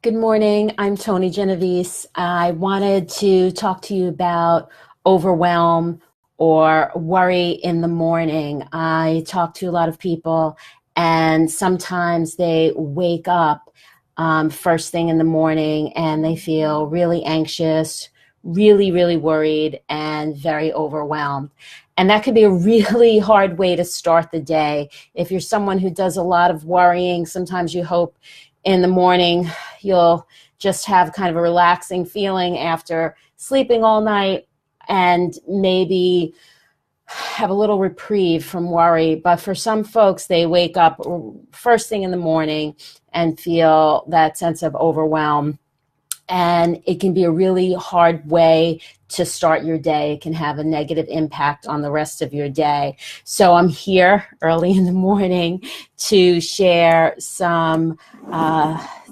Good morning. I'm Tony Genovese. I wanted to talk to you about overwhelm or worry in the morning. I talk to a lot of people, and sometimes they wake up first thing in the morning and they feel really anxious, really worried, and very overwhelmed. And that could be a really hard way to start the day. If you're someone who does a lot of worrying, sometimes you hope in the morning you'll just have kind of a relaxing feeling after sleeping all night and maybe have a little reprieve from worry. But for some folks, they wake up first thing in the morning and feel that sense of overwhelm. And it can be a really hard way to start your day. It can have a negative impact on the rest of your day. So I'm here early in the morning to share some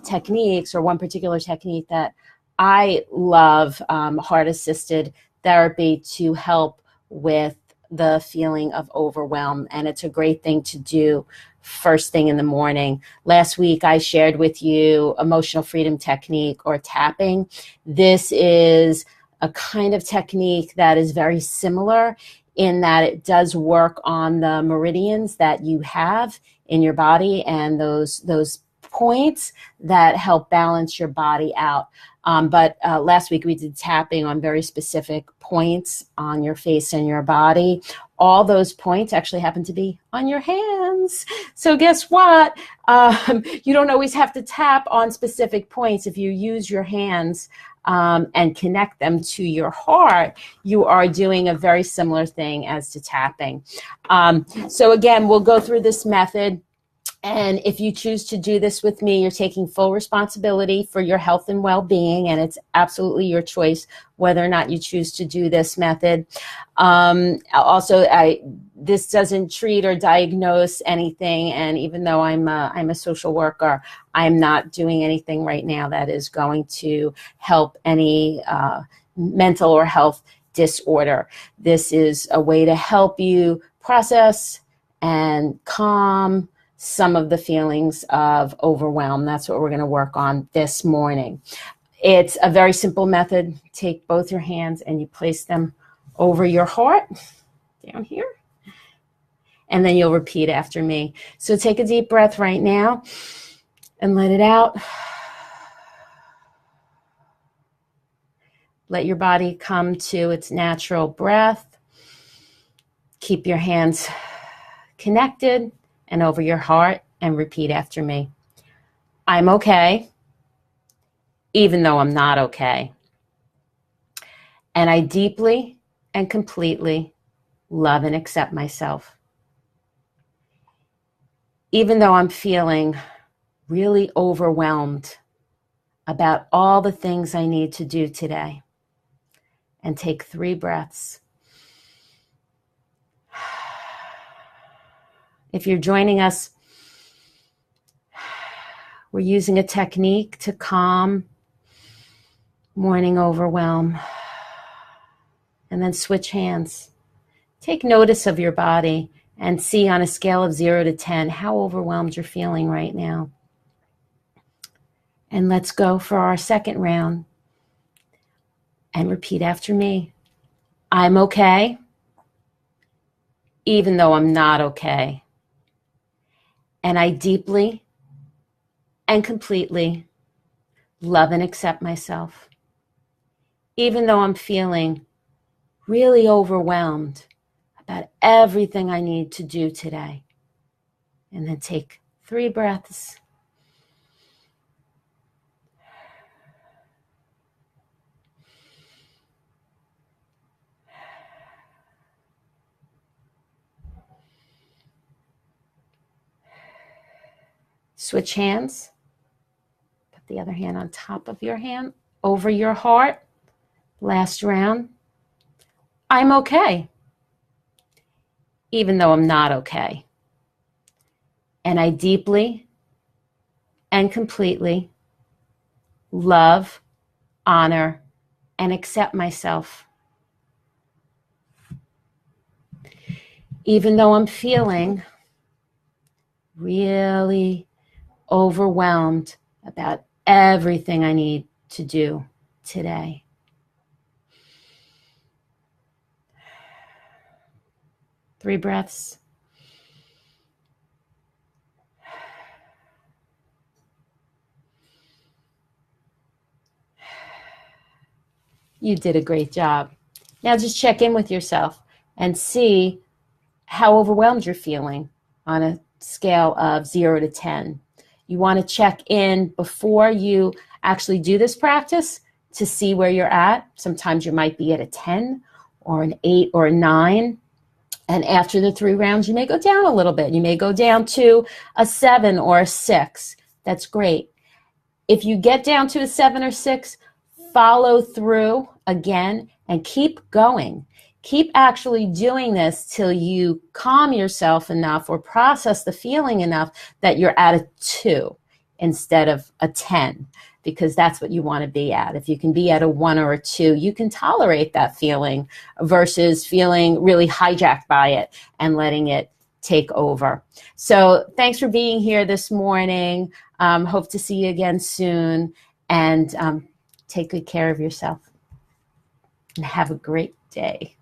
techniques, or one particular technique that I love, heart-assisted therapy, to help with the feeling of overwhelm. And it's a great thing to do first thing in the morning. Last week, I shared with you emotional freedom technique, or tapping. This is a kind of technique that is very similar in that it does work on the meridians that you have in your body and those points that help balance your body out. But last week we did tapping on very specific points on your face and your body. All those points actually happen to be on your hands. So guess what? You don't always have to tap on specific points. If you use your hands and connect them to your heart, you are doing a very similar thing as to tapping. So again, we'll go through this method. And if you choose to do this with me, you're taking full responsibility for your health and well-being, and it's absolutely your choice whether or not you choose to do this method. Also, this doesn't treat or diagnose anything, and even though I'm a social worker, I'm not doing anything right now that is going to help any mental or health disorder. This is a way to help you process and calm some of the feelings of overwhelm. That's what we're going to work on this morning. It's a very simple method. Take both your hands and you place them over your heart, down here, and then you'll repeat after me. So take a deep breath right now and let it out. Let your body come to its natural breath. Keep your hands connected and over your heart, and repeat after me. I'm okay, even though I'm not okay. And I deeply and completely love and accept myself. Even though I'm feeling really overwhelmed about all the things I need to do today. And take 3 breaths. If you're joining us, we're using a technique to calm morning overwhelm. And then switch hands. Take notice of your body and see on a scale of 0 to 10 how overwhelmed you're feeling right now. And let's go for our second round. And repeat after me. I'm okay, even though I'm not okay. And I deeply and completely love and accept myself, even though I'm feeling really overwhelmed about everything I need to do today. And then take 3 breaths. Switch hands. Put the other hand on top of your hand, over your heart. Last round. I'm okay, even though I'm not okay. And I deeply and completely love, honor, and accept myself. Even though I'm feeling really overwhelmed about everything I need to do today. Three breaths. You did a great job. Now just check in with yourself and see how overwhelmed you're feeling on a scale of 0 to 10. You want to check in before you actually do this practice to see where you're at. Sometimes you might be at a 10 or an 8 or a 9. And after the 3 rounds, you may go down a little bit. You may go down to a 7 or a 6. That's great. If you get down to a 7 or 6, follow through again and keep going. Keep actually doing this till you calm yourself enough or process the feeling enough that you're at a 2 instead of a 10, because that's what you want to be at. If you can be at a 1 or a 2, you can tolerate that feeling versus feeling really hijacked by it and letting it take over. So thanks for being here this morning. Hope to see you again soon, and take good care of yourself and have a great day.